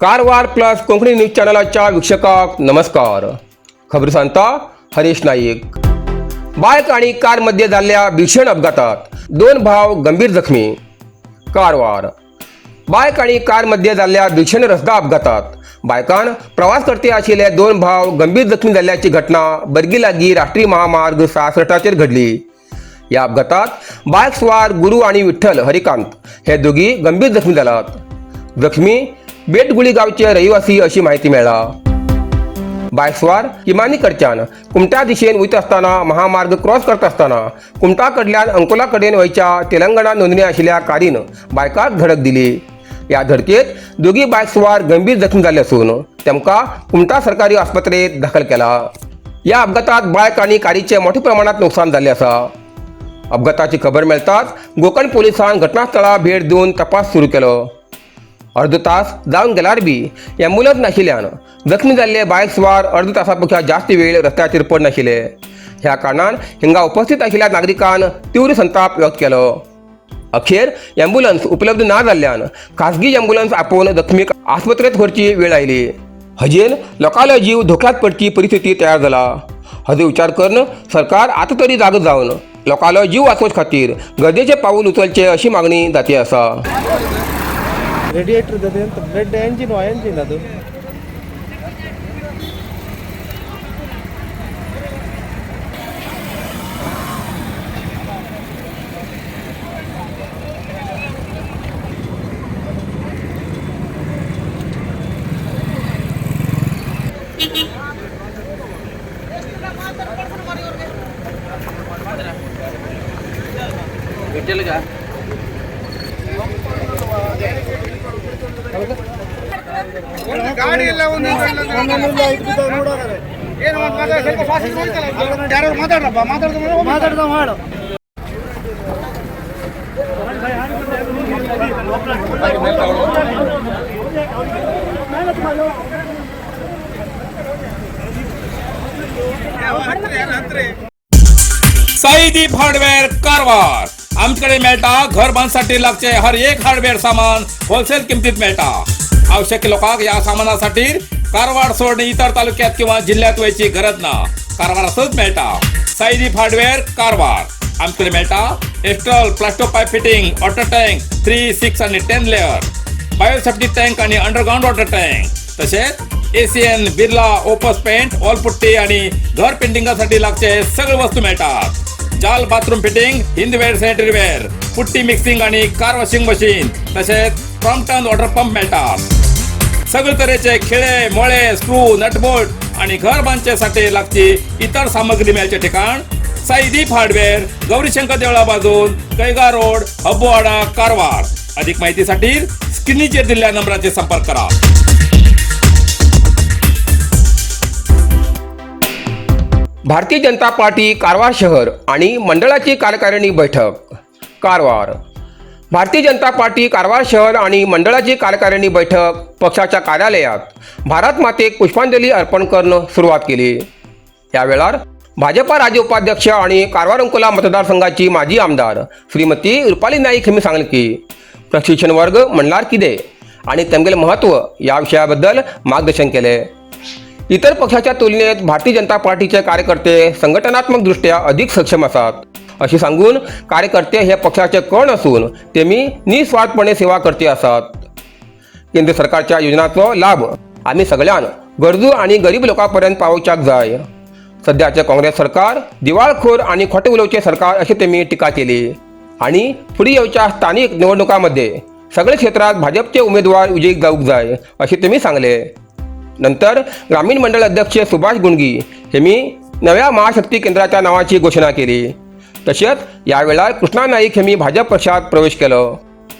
Karwar plus Konkani news चॅनलाच्या वीक्षकांक नमस्कार. खबर सांगता हरीश नाईक. बायक आणि कारमध्ये झालेल्या भीषण अपघातात 2 भाव गंभीर जखमी. कारवार. बायक आणि कारमध्ये झालेल्या भीषण रस्ता अपघातात बायकान प्रवास करते आशिल्ले 2 भाव गंभीर जखमी झाल्याची घटना बर्गी लागीं राष्ट्रीय महामार्ग 66 घडली. या अपघातात बायक स्वार गुरु आणि विठ्ठल हरिकांत हे दोघी गंभीर जखमी झालात. जखमी बेटगुळी गावचे रहिवासी अशी माहिती मिळाला. बायक स्वार किमानी कडच्यान कुमटा दिशेन वयत असताना महामार्ग क्रॉस करत असताना कुमटा कडल्यान अंकोला कडेन वयच्या तेलंगणा नोंदणी आशिल्ल्या कारीन बायकाक धडक दिली. या धडकेत दोघी बायक स्वार गंभीर जखमी झाले असून तेमकां कुमटा सरकारी आस्पत्रेत दाखल केला. या अपघातात बायक आणि कारचे मोठ्या प्रमाणात नुकसान झाले असा. अपघाताची खबर मेळताच गोकर्ण पोलिसांनी घटनास्थळार भेट दिवन तपास सुरू केलो. अर्ध तास जावन गेल्यार बी ॲम्ब्युलन्स नाशिल्ल्यान जखमी जाल्ले बायक स्वार अर्ध तासापेक्षा जास्त वेळ रस्त्याचेर पड नाशिल्ले. ह्या कारणान हिंगा उपस्थित आशिल्ल्या नागरिकांन तीव्र संताप व्यक्त केलो. अखेर ॲम्ब्युलन्स उपलब्ध ना जाल्ल्यान खासगी ॲम्ब्युलन्स आपोवन जखमीक आस्पत्रेत व्हरची वेळ आयली. हजेन लोकांलो जीव धोक्यात पडची परिस्थिती तयार जाला. हाचो विचार करून सरकार आतां तरी जागो जावन लोकांलो जीव वाचोवचे खातीर गरजेचें पाऊल उचलचें अशी मागणी जाती आसा. ರೇಡಿಯೇಟರ್ ಇದೆ ಅಂತ ಬ್ಲಡ್ ಎಂಜಿನ್ ಅದು ಗಾಡಿ ಎಲ್ಲ ಒಂದು ನೋಡೋದಾರೆ ಏನು ಸ್ವಲ್ಪ ಫಾಸ್ಟ್ ಯಾರು ಮಾತಾಡ್ರಪ್ಪ ಮಾತಾಡ್ದ ಮಾಡು. साईदीप हार्डवेअर कारवार. आमच्याकडे मेळटा घर बांधसाठी लागचे हर एक हार्डवेअर सामान होलसेल किमतीत मेळटा. आवश्यक लोकांक या सामानासाठी कारवार सोडून इतर तालुक्यात किंवा जिल्ह्यात वयची गरज ना. कारवारातच मेळटा. साईदीप हार्डवेअर कारवार. आमच्याकडे मेळटा Astral Plasto pipe fitting, water tank 3, 6 आणि 10 लेअर, बायोसेफ्टी टँक आणि अंडरग्राउंड वॉटर टँक, तसेच ACN, Birla, Opus paint, wall putty आणि घर पेंटिंगासाठी लागचे सगळे वस्तू मेळतात. जाल bathroom fitting, Hindware, sanitary ware, putty mixing आणि कार वॉशिंग मशीन, तसेच क्रॉम्प्टन वॉटर पंप मेळतात. सगळे तरेचे खिळे, मोळे, स्क्रू, नटबोल्ट आणि घर बांधचेसाठी लागची इतर सामग्री मेळचे ठिकाण साईदीप हार्डवेअर, गौरीशंकर देवळा बाजून, कैगा रोड, हब्बुवाडा, कारवार. अधिक माहितीसाठी स्क्रीनचेर दिलेल्या नंबराचे संपर्क करा. भारतीय जनता पार्टी कारवार शहर आणि मंडळाची कार्यकारिणी बैठक. कारवार. भारतीय जनता पार्टी कारवार शहर आणि मंडळाची कार्यकारिणी बैठक पक्षाच्या कार्यालयात भारत मातेक पुष्पांजली अर्पण करून सुरुवात केली. यावेळार भाजपा राज्य उपाध्यक्ष आणि कारवार अंकोला मतदारसंघाची माजी आमदार श्रीमती रुपाली नाईक हिमी सांगले की प्रशिक्षण वर्ग म्हणल्यार कितें आणि तेमगेलें महत्व या विषयाबद्दल मार्गदर्शन केले. इतर पक्षाच्या तुलनेत भारतीय जनता पार्टीचे कार्यकर्ते संघटनात्मक दृष्ट्या अधिक सक्षम असतात अशी सांगून कार्यकर्ते हे पक्षाचे कण असून तेमी निस्वार्थपणे सेवा करते असतात. केंद्र सरकारच्या योजनांचो लाभ आम्ही सगळ्यांना गरजू आणि गरीब लोकांपर्यंत पावोवच्याक जाय. सध्याचे काँग्रेस सरकार दिवाळखोर आणि खोटे उलोवचे सरकार अशी तेमी टिका केली आणि फुडें येवच्या स्थानिक निवडणुकांमध्ये सगळे क्षेत्रात भाजपचे उमेदवार विजयी जावूक जाय असे तेमी सांगले. नंतर ग्रामीण मंडळ अध्यक्ष सुभाष गुंडगी हेमी नव्या महाशक्ती केंद्राच्या नावाची घोषणा केली. तसेच यावेळार कृष्णा नाईक हेमी भाजप पक्षात प्रवेश केलो.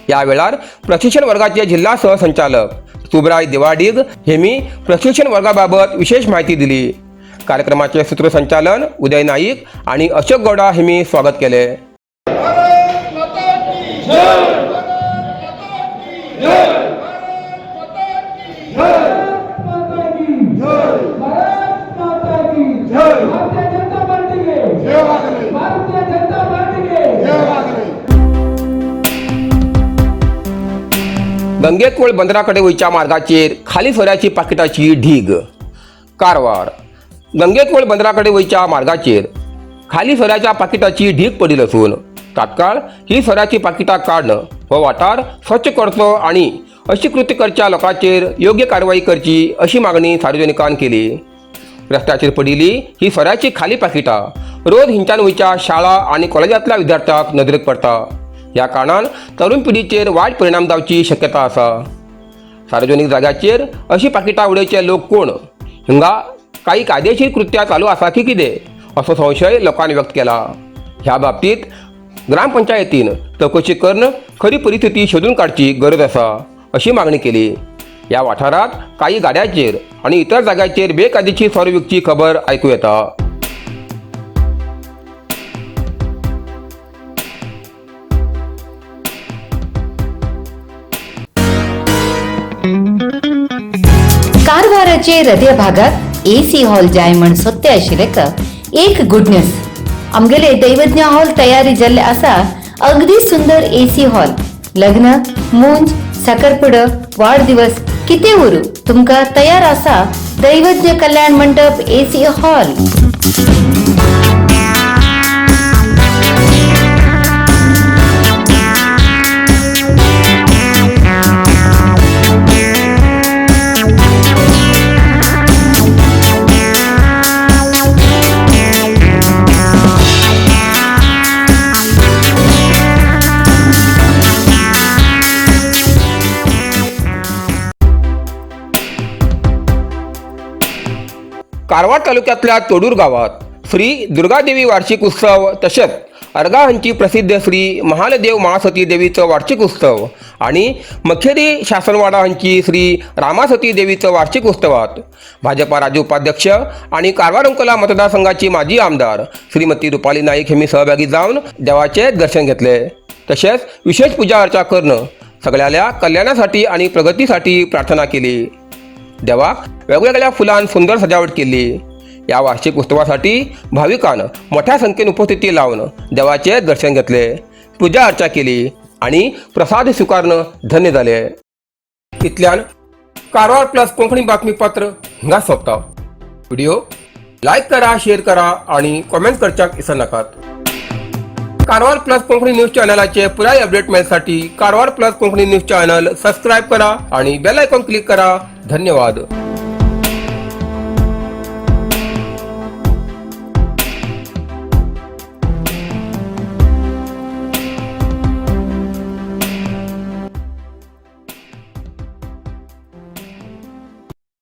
यावेळार प्रशिक्षण वर्गाचे जिल्हा सहसंचालक सुब्राय देवाडीग हेमी प्रशिक्षण वर्गाबाबत विशेष माहिती दिली. कार्यक्रमाचे सूत्रसंचालन उदय नाईक आणि अशोक गौडा हेमी स्वागत केले. गंगेकोळ बंदराकडे वयच्या मार्गाचेर खाली सोऱ्याची पाकिटाची ढीग. कारवार. गंगेकोळ बंदराकडे वयच्या मार्गाचेर खाली सोऱ्याच्या पाकिटाची ढीग पडिल असून तात्काळ ही सोऱ्याची पाकिटां काडणं हो वाठार स्वच्छ करचो आणि अशी कृती करच्या लोकांचेर योग्य कारवाई करची अशी मागणी सार्वजनिकांन केली. रस्त्याचेर पडिल्ली ही सोऱ्याची खाली पाकिटां रोज हिंच्यान वयच्या शाळा आणि कॉलेजांतल्या विद्यार्थ्यांक नदरेक पडटा. ह्या कारणान तरुण पिढीचेर वायट परिणाम जावची शक्यता आसा. सार्वजनीक जाग्याचेर अशी पाकिटां उडोवचे लोक कोण? हिंगा काही कायदेशीर कृत्यां चालू आसा की कितें असो संशय लोकांनी व्यक्त केला. ह्या बाबतीत ग्रामपंचायतीन चवकशी करून खरी परिस्थिती शोधून काडची गरज आसा अशी मागणी केली. ह्या वाठारात काही गाड्यांचेर आणि इतर जाग्यांचेर बेकायदेशीर सोरो विकची खबर आयकूं येता. कारवाराचे हृदय भागात एसी हॉल जाय म्हण सोदते आशिल्लेका एक गुड न्यूज. आमगेले दैवज्ञ हॉल तयारी जाल्ले आसा. अगदी सुंदर एसी हॉल. लग्न, मूंज, साखरपुडो, वाढदिवस कितें उरू तुमकां तयार आसा दैवज्ञ कल्याण मंडप एसी हॉल. कारवार तालुक्यातल्या तोडूर गावात श्री दुर्गादेवी वार्षिक उत्सव तसेच अर्गा हांची प्रसिद्ध श्री महालदेव महासती देवीचं वार्षिक उत्सव आणि मखेरी शासनवाडा हांची श्री रामासती देवीचं वार्षिक उत्सवात भाजपा राज्य उपाध्यक्ष आणि कारवार अंकोला मतदारसंघाची माजी आमदार श्रीमती रुपाली नाईक यांनी सहभागी जाऊन देवाचे दर्शन घेतले. तसेच विशेष पूजा अर्चा करून सगळ्याल्या कल्याणासाठी आणि प्रगतीसाठी प्रार्थना केली. देवाक वेगवेगळ्या फुलांन सुंदर सजावट केली. या वार्षिक उत्सवासाठी भाविकांन मोठ्या संख्येन उपस्थिती लावून देवाचे दर्शन घेतले, पूजा अर्चा केली आणि प्रसाद स्वीकारून धन्य झाले. इतल्यान कारवार प्लस कोंकणी बातमीपत्र हिंगा सोंपता. व्हिडिओ लाईक करा, शेअर करा आणि कॉमेंट करच्याक विसरू नाकात. कारवार प्लस कोंकणी न्यूज चॅनलाचे पुराय अपडेट मेळसाठी Karwar plus Konkani news channel subscribe करा आणि बेल आयकॉन क्लिक करा. धन्यवाद.